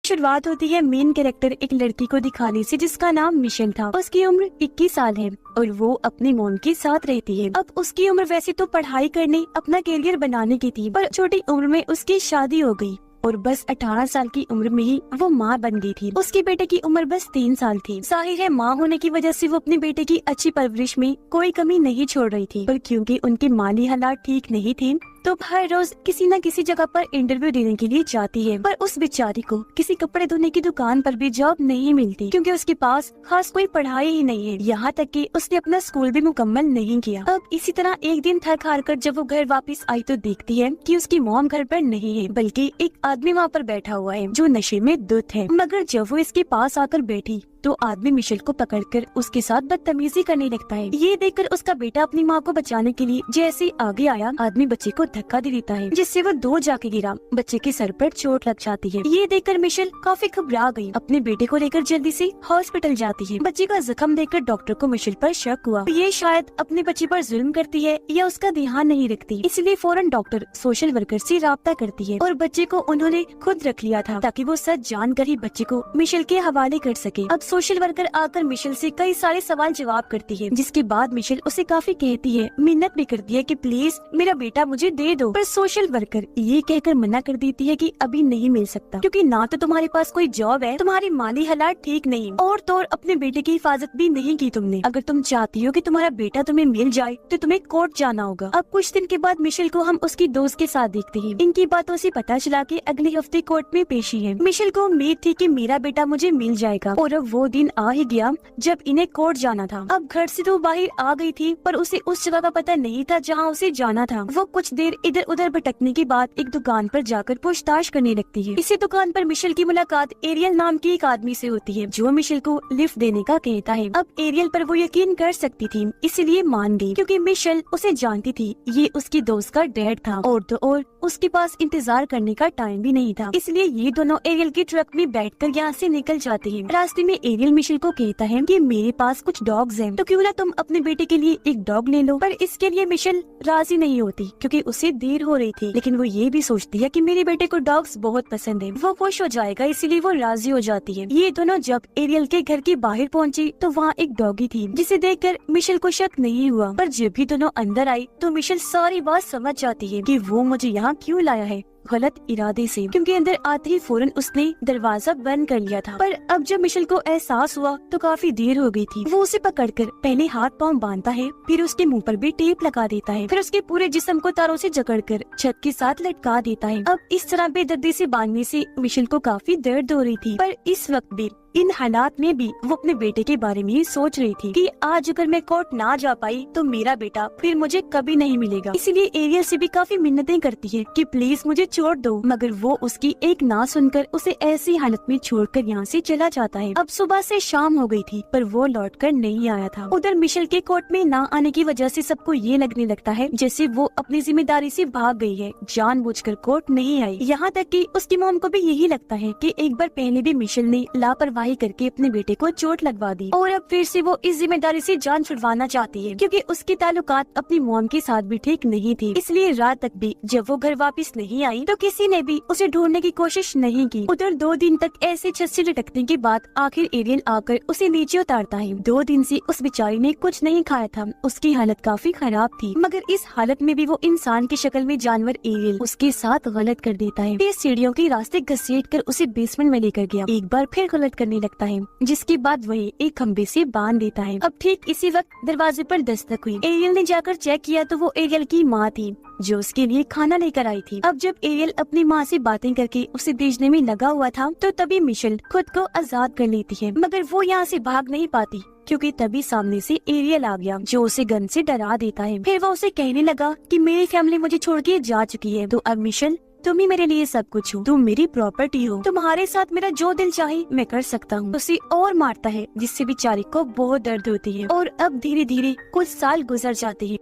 शुरुआत होती है मेन कैरेक्टर एक लड़की को दिखाने से जिसका नाम मिशेल था। उसकी उम्र 21 साल है और वो अपनी मॉम के साथ रहती है। अब उसकी उम्र वैसे तो पढ़ाई करने अपना करियर बनाने की थी, पर छोटी उम्र में उसकी शादी हो गई और बस 18 साल की उम्र में ही वो माँ बन गई थी। उसके बेटे की उम्र बस 3 साल थी। जाहिर है माँ होने की वजह से वो अपने बेटे की अच्छी परवरिश में कोई कमी नहीं छोड़ रही थी, पर क्योंकि उनके माली हालात ठीक नहीं थे तो हर रोज किसी न किसी जगह पर इंटरव्यू देने के लिए जाती है। पर उस बेचारी को किसी कपड़े धोने की दुकान पर भी जॉब नहीं मिलती क्योंकि उसके पास खास कोई पढ़ाई ही नहीं है। यहाँ तक कि उसने अपना स्कूल भी मुकम्मल नहीं किया। अब इसी तरह एक दिन थक हार कर जब वो घर वापस आई तो देखती है कि उसकी मॉम घर पर नहीं है, बल्कि एक आदमी वहाँ पर बैठा हुआ है जो नशे में धुत है। मगर जब वो इसके पास आकर बैठी तो आदमी मिशेल को पकड़कर उसके साथ बदतमीजी करने लगता है। ये देखकर उसका बेटा अपनी माँ को बचाने के लिए जैसे आगे आया, आदमी बच्चे को धक्का दे देता है जिससे वो दूर जाके गिरा। बच्चे के सर पर चोट लग जाती है। ये देखकर मिशेल काफी घबरा गई। अपने बेटे को लेकर जल्दी से हॉस्पिटल जाती है। बच्चे का जख्म देखकर डॉक्टर को मिशेल पर शक हुआ। ये शायद अपने बच्चे पर जुल्म करती है या उसका ध्यान नहीं रखती, इसलिए फौरन डॉक्टर सोशल वर्कर से राब्ता करती है और बच्चे को उन्होंने खुद रख लिया था ताकि वो सच जानकर ही बच्चे को मिशेल के हवाले कर सके। अब सोशल वर्कर आकर मिशेल से कई सारे सवाल जवाब करती है, जिसके बाद मिशेल उसे काफी कहती है, मिन्नत भी करती है कि प्लीज मेरा बेटा मुझे दे दो। पर सोशल वर्कर ये कहकर मना कर देती है कि अभी नहीं मिल सकता क्योंकि ना तो तुम्हारे पास कोई जॉब है, तुम्हारी माली हालात ठीक नहीं और तो और अपने बेटे की हिफाजत भी नहीं की तुमने। अगर तुम चाहती हो कि तुम्हारा बेटा तुम्हें मिल जाए तो तुम्हें कोर्ट जाना होगा। अब कुछ दिन के बाद मिशेल को हम उसकी दोस्त के साथ देखते हैं। इनकी बातों से पता चला कि अगले हफ्ते कोर्ट में पेशी है। मिशेल को उम्मीद थी कि मेरा बेटा मुझे मिल जाएगा और अब वो दिन आ ही गया जब इन्हें कोर्ट जाना था। अब घर से तो बाहर आ गई थी पर उसे उस जगह का पता नहीं था जहाँ उसे जाना था। वो कुछ देर इधर उधर भटकने के बाद एक दुकान पर जाकर पूछताछ करने लगती है। इसी दुकान पर मिशेल की मुलाकात एरियल नाम के एक आदमी से होती है जो मिशेल को लिफ्ट देने का कहता है। अब एरियल पर वो यकीन कर सकती थी इसलिए मान गई क्योंकि मिशेल उसे जानती थी। ये उसकी दोस्त का डैड था और तो और उसके पास इंतजार करने का टाइम भी नहीं था, इसलिए ये दोनों एरियल के ट्रक में बैठकर यहाँ से निकल जाते हैं। रास्ते में एरियल मिशेल को कहता है कि मेरे पास कुछ डॉग्स हैं तो क्यों ना तुम अपने बेटे के लिए एक डॉग ले लो। पर इसके लिए मिशेल राजी नहीं होती क्योंकि उसे देर हो रही थी, लेकिन वो ये भी सोचती है कि मेरे बेटे को डॉग्स बहुत पसंद है, वो खुश हो जाएगा, इसीलिए वो राजी हो जाती है। ये दोनों जब एरियल के घर के बाहर पहुँची तो वहाँ एक डॉगी थी जिसे देखकर मिशेल को शक नहीं हुआ। पर जब भी दोनों अंदर आई तो मिशेल सारी बात समझ जाती है कि वो मुझे यहाँ क्यों लाया है, गलत इरादे से, क्योंकि अंदर आते ही फौरन उसने दरवाजा बंद कर लिया था। पर अब जब मिशेल को एहसास हुआ तो काफी देर हो गई थी। वो उसे पकड़कर पहले हाथ पांव बांधता है, फिर उसके मुंह पर भी टेप लगा देता है, फिर उसके पूरे जिस्म को तारों से जकड़कर छत के साथ लटका देता है। अब इस तरह बेदर्दी से बांधने से मिशेल को काफी दर्द हो रही थी, पर इस वक्त भी इन हालात में भी वो अपने बेटे के बारे में ही सोच रही थी कि आज अगर मैं कोर्ट ना जा पाई तो मेरा बेटा फिर मुझे कभी नहीं मिलेगा। इसीलिए एरियल से भी काफी मिन्नतें करती है कि प्लीज मुझे छोड़ दो, मगर वो उसकी एक ना सुनकर उसे ऐसी हालत में छोड़कर यहाँ से चला जाता है। अब सुबह से शाम हो गई थी पर वो लौटकर नहीं आया था। उधर मिशेल के कोर्ट में ना आने की वजह से सबको ये लगने लगता है जैसे वो अपनी जिम्मेदारी से भाग गई है, जानबूझकर कोर्ट नहीं आई। यहाँ तक कि उसकी मॉम को भी यही लगता है कि एक बार पहले भी मिशेल ने लापरवाही करके अपने बेटे को चोट लगवा दी और अब फिर से वो इस जिम्मेदारी से जान छुड़वाना चाहती है क्योंकि उसके ताल्लुकात अपनी मॉम के साथ भी ठीक नहीं थी। इसलिए रात तक भी जब वो घर वापस नहीं आई तो किसी ने भी उसे ढूंढने की कोशिश नहीं की। उधर 2 दिन तक ऐसे छत से लटकने के बाद आखिर एरियल आकर उसे नीचे उतारता है। 2 दिन से उस बेचारी ने कुछ नहीं खाया था, उसकी हालत काफी खराब थी, मगर इस हालत में भी वो इंसान की शक्ल में जानवर एरियल उसके साथ गलत कर देता है। फिर सीढ़ियों के रास्ते घसीट कर उसे बेसमेंट में लेकर गया, एक बार फिर गलत करने लगता है, जिसके बाद वही एक खंबे से बांध देता है। अब ठीक इसी वक्त दरवाजे पर दस्तक हुई। एरियल ने जाकर चेक किया तो वो एरियल की माँ थी जो उसके लिए खाना लेकर आई थी। अब जब एरियल अपनी माँ से बातें करके उसे भेजने में लगा हुआ था तो तभी मिशेल खुद को आजाद कर लेती है, मगर वो यहाँ से भाग नहीं पाती क्योंकि तभी सामने से एरियल आ गया जो उसे गन से डरा देता है। फिर वो उसे कहने लगा कि मेरी फैमिली मुझे छोड़ के जा चुकी है, तो अब मिशेल तुम ही मेरे लिए सब कुछ हो, तुम मेरी प्रॉपर्टी हो, तुम्हारे साथ मेरा जो दिल चाहे मैं कर सकता हूँ। उसे और मारता है जिससे बेचारी को बहुत दर्द होती है और अब धीरे धीरे कुछ साल गुजर जाते हैं।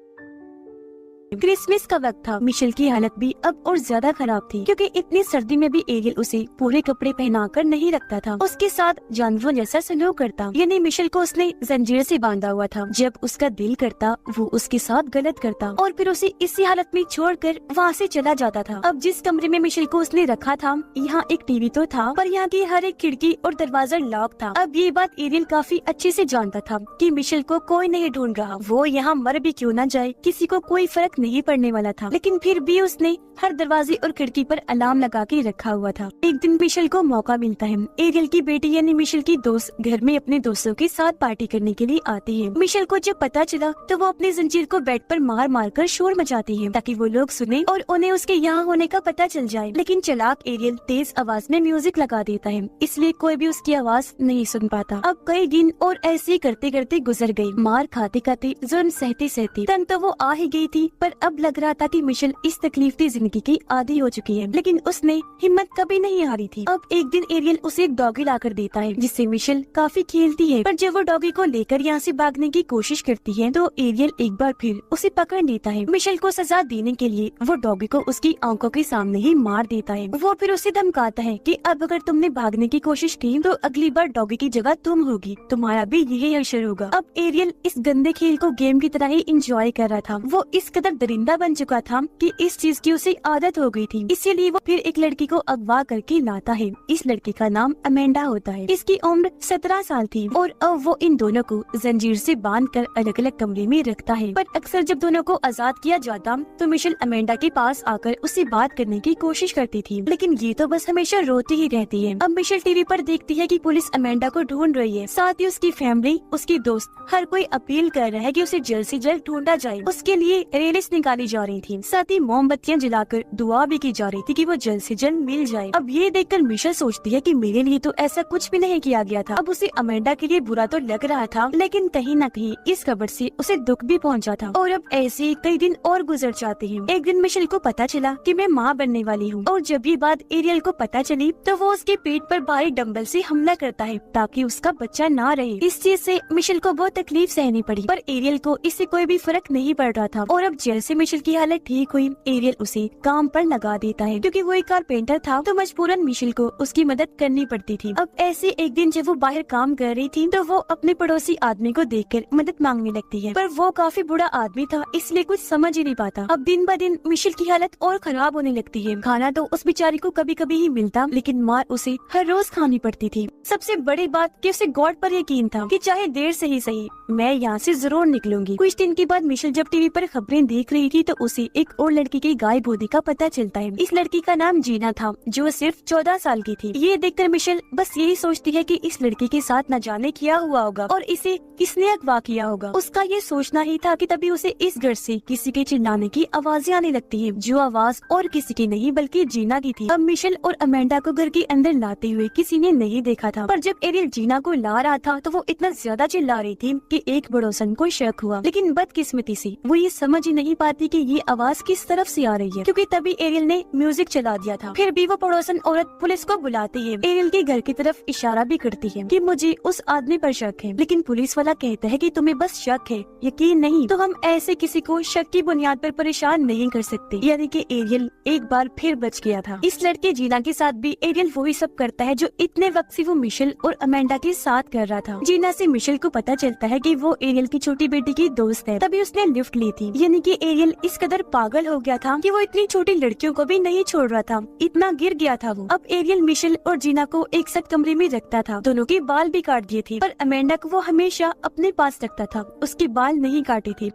क्रिसमस का वक्त था। मिशेल की हालत भी अब और ज्यादा खराब थी क्योंकि इतनी सर्दी में भी एरियल उसे पूरे कपड़े पहनाकर नहीं रखता था। उसके साथ जानवरों जैसा सलूक करता, यानी मिशेल को उसने जंजीर से बांधा हुआ था। जब उसका दिल करता वो उसके साथ गलत करता और फिर उसे इसी हालत में छोड़कर वहाँ से चला जाता था। अब जिस कमरे में मिशेल को उसने रखा था, यहाँ एक टीवी तो था पर यहाँ की हर एक खिड़की और दरवाजा लॉक था। अब ये बात एरियल काफी अच्छे से जानता था कि मिशेल को कोई नहीं ढूंढ रहा, वो यहाँ मर भी क्यों न जाए, किसी को कोई फर्क नहीं पड़ने वाला था। लेकिन फिर भी उसने हर दरवाजे और खिड़की पर अलार्म लगा के रखा हुआ था। एक दिन मिशेल को मौका मिलता है। एरियल की बेटी यानी मिशेल की दोस्त घर में अपने दोस्तों के साथ पार्टी करने के लिए आती है। मिशेल को जब पता चला तो वो अपनी जंजीर को बेड पर मार मार कर शोर मचाती है ताकि वो लोग सुने और उन्हें उसके यहाँ होने का पता चल जाए। लेकिन चालाक एरियल तेज आवाज में म्यूजिक लगा देता है, इसलिए कोई भी उसकी आवाज नहीं सुन पाता। अब कई दिन और ऐसे ही करते करते गुजर गए। मार खाते खाते, जुर्म सहते सहते तंग तो वो आ ही गई थी, पर अब लग रहा था कि मिशेल इस तकलीफी जिंदगी की आदी हो चुकी है। लेकिन उसने हिम्मत कभी नहीं हारी थी। अब एक दिन एरियल उसे एक डॉगी लाकर देता है जिससे मिशेल काफी खेलती है, पर जब वो डॉगी को लेकर यहाँ से भागने की कोशिश करती है तो एरियल एक बार फिर उसे पकड़ लेता है। मिशेल को सजा देने के लिए वो डॉगी को उसकी आंखों के सामने ही मार देता है। वो फिर उसे धमकाता है कि अब अगर तुमने भागने की कोशिश की तो अगली बार डॉगी की जगह तुम होगी, तुम्हारा भी यही हशर होगा। अब एरियल इस गंदे खेल को गेम की तरह ही इंजॉय कर रहा था। वो इस कदर दरिंदा बन चुका था कि इस चीज की उसे आदत हो गई थी। इसीलिए वो फिर एक लड़की को अगवा करके लाता है। इस लड़की का नाम अमेंडा होता है। इसकी उम्र 17 साल थी और अब वो इन दोनों को जंजीर से बांधकर अलग अलग कमरे में रखता है। पर अक्सर जब दोनों को आजाद किया जाता तो मिशेल अमेंडा के पास आकर उससे बात करने की कोशिश करती थी, लेकिन ये तो बस हमेशा रोती ही रहती है। अब मिशेल टीवी पर देखती है कि पुलिस अमेंडा को ढूंढ रही है, साथ ही उसकी फैमिली, उसकी दोस्त, हर कोई अपील कर रहा है कि उसे जल्द से जल्द ढूंढा जाए। उसके लिए रेलिस निकाली जा रही थी, साथ ही मोमबत्तियां जलाकर दुआ भी की जा रही थी कि वो जल्द से जल्द मिल जाए। अब ये देखकर मिशेल सोचती है कि मेरे लिए तो ऐसा कुछ भी नहीं किया गया था। अब उसे अमेंडा के लिए बुरा तो लग रहा था, लेकिन कहीं न कहीं इस खबर से उसे दुख भी पहुंचा था। और अब ऐसे ही कई दिन और गुजर जाते हैं। एक दिन मिशेल को पता चला कि मैं माँ बनने वाली हूँ, और जब ये बात एरियल को पता चली तो वो उसके पेट पर भारी डंबल से हमला करता है ताकि उसका बच्चा ना रहे। इस चीज से मिशेल को बहुत तकलीफ सहनी पड़ी, पर एरियल को इससे कोई भी फर्क नहीं पड़ रहा था। और अब जैसे मिशेल की हालत ठीक हुई, एरियल उसे काम पर लगा देता है। क्योंकि वो एक कारपेंटर था तो मजबूरन मिशेल को उसकी मदद करनी पड़ती थी। अब ऐसे एक दिन जब वो बाहर काम कर रही थी तो वो अपने पड़ोसी आदमी को देखकर मदद मांगने लगती है, पर वो काफी बुरा आदमी था, इसलिए कुछ समझ ही नहीं पाता। अब दिन ब दिन मिशेल की हालत और खराब होने लगती है। खाना तो उस बेचारी को कभी कभी ही मिलता, लेकिन मार उसे हर रोज खानी पड़ती थी। सबसे बड़ी बात कि उसे गॉड पर यकीन था कि चाहे देर से ही सही मैं यहाँ से जरूर निकलूंगी। कुछ दिन के बाद मिशेल जब टीवी पर खबरें देख रही थी तो उसे एक और लड़की के गायब होने का पता चलता है। इस लड़की का नाम जीना था जो सिर्फ 14 साल की थी। ये देखकर मिशेल बस यही सोचती है कि इस लड़की के साथ न जाने क्या हुआ होगा और इसे किसने अगवा किया होगा। उसका ये सोचना ही था कि तभी उसे इस घर से किसी के चिल्लाने की आवाजें आने लगती है, जो आवाज और किसी की नहीं बल्कि जीना की थी। अब मिशेल और अमेंडा को घर के अंदर लाते हुए किसी ने नहीं देखा था, पर जब एरियल जीना को ला रहा था तो वो इतना ज्यादा चिल्ला रही थी कि एक पड़ोसन को शक हुआ। लेकिन बदकिस्मती से वो ये समझ ही नहीं पाती कि ये आवाज किस तरफ से आ रही है, क्योंकि तभी एरियल ने म्यूजिक चला दिया था। फिर भी वो पड़ोसन औरत पुलिस को बुलाती है। एरियल के घर की तरफ इशारा भी करती है कि मुझे उस आदमी पर शक है, लेकिन पुलिस वाला कहता है कि तुम्हें बस शक है, यकीन नहीं, तो हम ऐसे किसी को शक की बुनियाद पर परेशान नहीं कर सकते। यानी कि एरियल एक बार फिर बच गया था। इस लड़के जीना के साथ भी एरियल वही सब करता है जो इतने वक्त से वो मिशेल और अमेंडा के साथ कर रहा था। जीना से मिशेल को पता चलता है कि वो एरियल की छोटी बेटी की दोस्त है, तभी उसने लिफ्ट ली थी। यानी कि एरियल इस कदर पागल हो गया था कि वो इतनी छोटी लड़कियों को भी नहीं छोड़ रहा था, इतना गिर गया था वो। अब एरियल मिशेल और जीना को एक साथ कमरे में रखता था। दोनों के बाल भी काट दिए थे, पर अमेंडा को वो हमेशा अपने पास रखता था, उसके बाल नहीं काटे थे।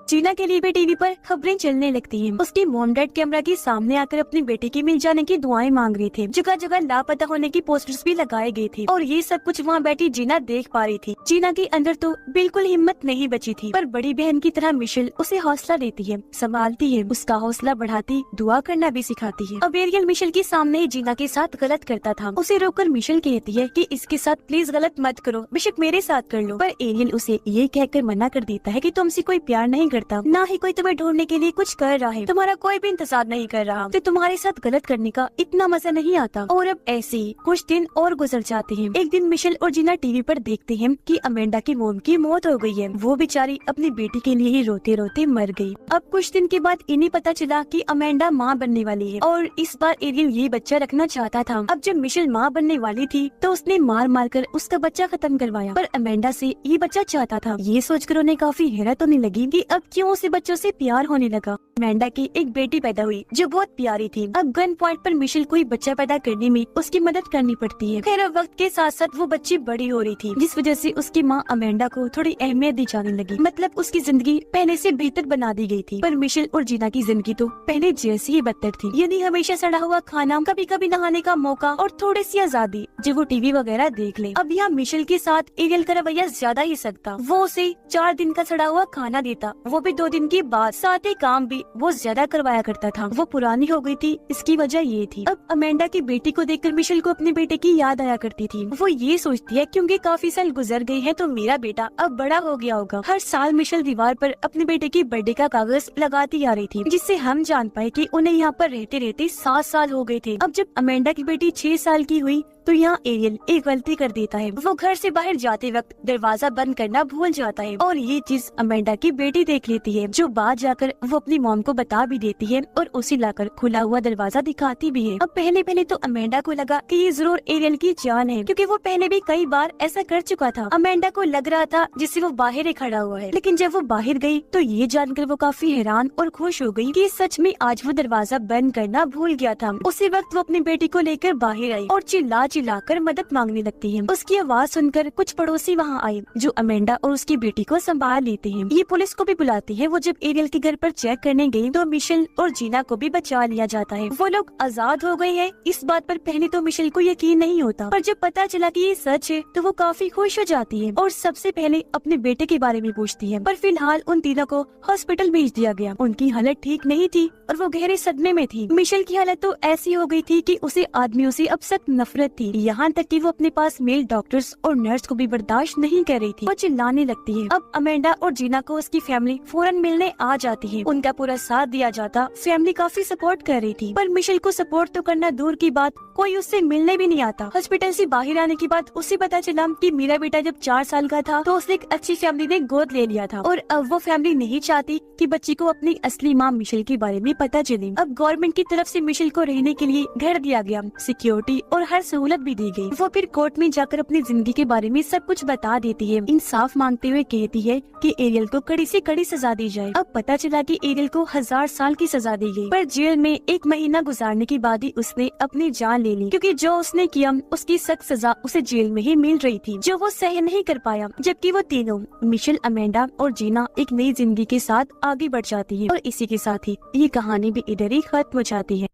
जीना के लिए भी टीवी पर खबरें चलने लगती हैं। उसकी मॉम डैड कैमरा के सामने आकर अपनी बेटी के मिल जाने की दुआएं मांग रहे थे। जगह जगह लापता होने की पोस्टर्स भी लगाए गए थे और ये सब कुछ वहाँ बैठी जीना देख पा रही थी। जीना के अंदर तो बिल्कुल हिम्मत नहीं बची थी, पर बड़ी बहन की तरह मिशेल उसे हौसला देती है, संभालती है, उसका हौसला बढ़ाती, दुआ करना भी सिखाती है। अब एरियल मिशेल के सामने ही जीना के साथ गलत करता था। उसे रोककर मिशेल कहती है कि इसके साथ प्लीज गलत मत करो, बेशक मेरे साथ कर लो, पर एरियल उसे ये कहकर मना कर देता है कि तुमसे कोई प्यार नहीं करता, ना ही कोई तुम्हें ढूंढने के लिए कुछ कर रहा है, तुम्हारा कोई भी इंतजार नहीं कर रहा, तो तुम्हारे साथ गलत करने का इतना मजा नहीं आता। और अब ऐसे ही कुछ दिन और गुजर जाते हैं। एक दिन मिशेल और जीना टीवी पर देखते हैं कि अमेंडा की मोम की मौत हो गई है। वो बेचारी अपनी बेटी के लिए ही रोते रोते मर गई। अब कुछ दिन के बाद इन्हें पता चला कि अमेंडा माँ बनने वाली है और इस बार एरियल ये बच्चा रखना चाहता था। अब जब मिशेल माँ बनने वाली थी तो उसने मार मार कर उसका बच्चा खत्म करवाया, पर अमेंडा से ये बच्चा चाहता था। ये सोचकर उन्हें काफी हैरत होने लगी कि अब क्यों उसे बच्चों से प्यार होने लगा। अमेंडा की एक बेटी पैदा हुई जो बहुत प्यारी थी। अब गन पॉइंट पर मिशेल को बच्चा पैदा करने में उसकी मदद करनी पड़ती है। खैर अब वक्त के साथ साथ वो बच्ची बड़ी हो रही थी, जिस वजह से उसकी माँ अमेंडा को थोड़ी अहमियत दी जाने लगी। मतलब उसकी जिंदगी पहले से बेहतर बना दी गई थी। पर मिशेल और जीना की जिंदगी तो पहले जैसी ही बदतर थी। यानी हमेशा सड़ा हुआ खाना, कभी कभी नहाने का मौका और थोड़ी सी आजादी जो वो टीवी वगैरह देख ले। अब यहाँ मिशेल के साथ एरियल का रवैया ज्यादा ही सख्त। वो उसे 4 दिन का सड़ा हुआ खाना देता, वो भी 2 दिन के बाद। साथ ही काम भी वो ज्यादा करवाया करता था। वो पुरानी हो गई थी, इसकी वजह ये थी। अब अमेंडा की बेटी को देखकर मिशेल को अपने बेटे की याद आया करती थी। वो ये सोचती है क्योंकि काफी साल गुजर गए हैं तो मेरा बेटा अब बड़ा हो गया होगा। हर साल मिशेल दीवार पर अपने बेटे की बर्थडे का कागज लगाती आ रही थी, जिससे हम जान पाए कि उन्हें यहाँ पर रहते रहते 7 साल हो गए थे। अब जब अमेंडा की बेटी 6 साल की हुई तो यहाँ एरियल एक गलती कर देता है। वो घर से बाहर जाते वक्त दरवाजा बंद करना भूल जाता है और ये चीज अमेंडा की बेटी देख लेती है, जो बाद जाकर वो अपनी मॉम को बता भी देती है और उसे लाकर खुला हुआ दरवाजा दिखाती भी है। अब पहले तो अमेंडा को लगा कि ये जरूर एरियल की जान है, क्योंकि वो पहले भी कई बार ऐसा कर चुका था। अमेंडा को लग रहा था जिससे वो बाहर ही खड़ा हुआ है, लेकिन जब वो बाहर गई तो ये जानकर वो काफी हैरान और खुश हो गई कि सच में आज वो दरवाजा बंद करना भूल गया था। उसी वक्त वो अपनी बेटी को लेकर बाहर आई और चिल्लाकर मदद मांगने लगती है। उसकी आवाज सुनकर कुछ पड़ोसी वहाँ आए, जो अमेंडा और उसकी बेटी को संभाल लेते हैं। ये पुलिस को भी बुलाती है। वो जब एरियल के घर पर चेक करने गई तो मिशेल और जीना को भी बचा लिया जाता है। वो लोग आजाद हो गए हैं। इस बात पर पहले तो मिशेल को यकीन नहीं होता, पर जब पता चला कि ये सच है तो वो काफी खुश हो जाती है और सबसे पहले अपने बेटे के बारे में पूछती है। पर फिलहाल उन तीनों को हॉस्पिटल भेज दिया गया। उनकी हालत ठीक नहीं थी और वो गहरे सदमे में थी। मिशेल की हालत तो ऐसी हो गई थी कि उसे आदमियों से अब सख्त नफरत थी, यहाँ तक कि वो अपने पास मेल डॉक्टर्स और नर्स को भी बर्दाश्त नहीं कर रही थी। वो चिल्लाने लगती है। अब अमेंडा और जीना को उसकी फैमिली फौरन मिलने आ जाती है। उनका पूरा साथ दिया जाता। फैमिली काफी सपोर्ट कर रही थी, पर मिशेल को सपोर्ट तो करना दूर की बात, कोई उससे मिलने भी नहीं आता। हॉस्पिटल से बाहर आने के बाद उसे पता चला कि मेरा बेटा जब 4 साल का था तो उसे एक अच्छी फैमिली ने गोद ले लिया था और अब वो फैमिली नहीं चाहती कि बच्ची को अपनी असली माँ मिशेल के बारे में पता चले। अब गवर्नमेंट की तरफ से मिशेल को रहने के लिए घर दिया गया, सिक्योरिटी और हर सहूलत भी दी गई। वो फिर कोर्ट में जाकर अपनी जिंदगी के बारे में सब कुछ बता देती है। इंसाफ मांगते हुए कहती है कि एरियल को कड़ी से कड़ी सजा दी जाए। अब पता चला कि एरियल को 1000 साल की सजा दी गई, पर जेल में 1 महीना गुजारने के बाद ही उसने अपनी जान ले ली, क्योंकि जो उसने किया उसकी सख्त सजा उसे जेल में ही मिल रही थी, जो वो सहन नहीं कर पाया। जबकि वो तीनों मिशेल, अमेंडा और जीना एक नई जिंदगी के साथ आगे बढ़ जाती है और इसी के साथ ही ये कहानी भी इधर ही खत्म हो जाती है।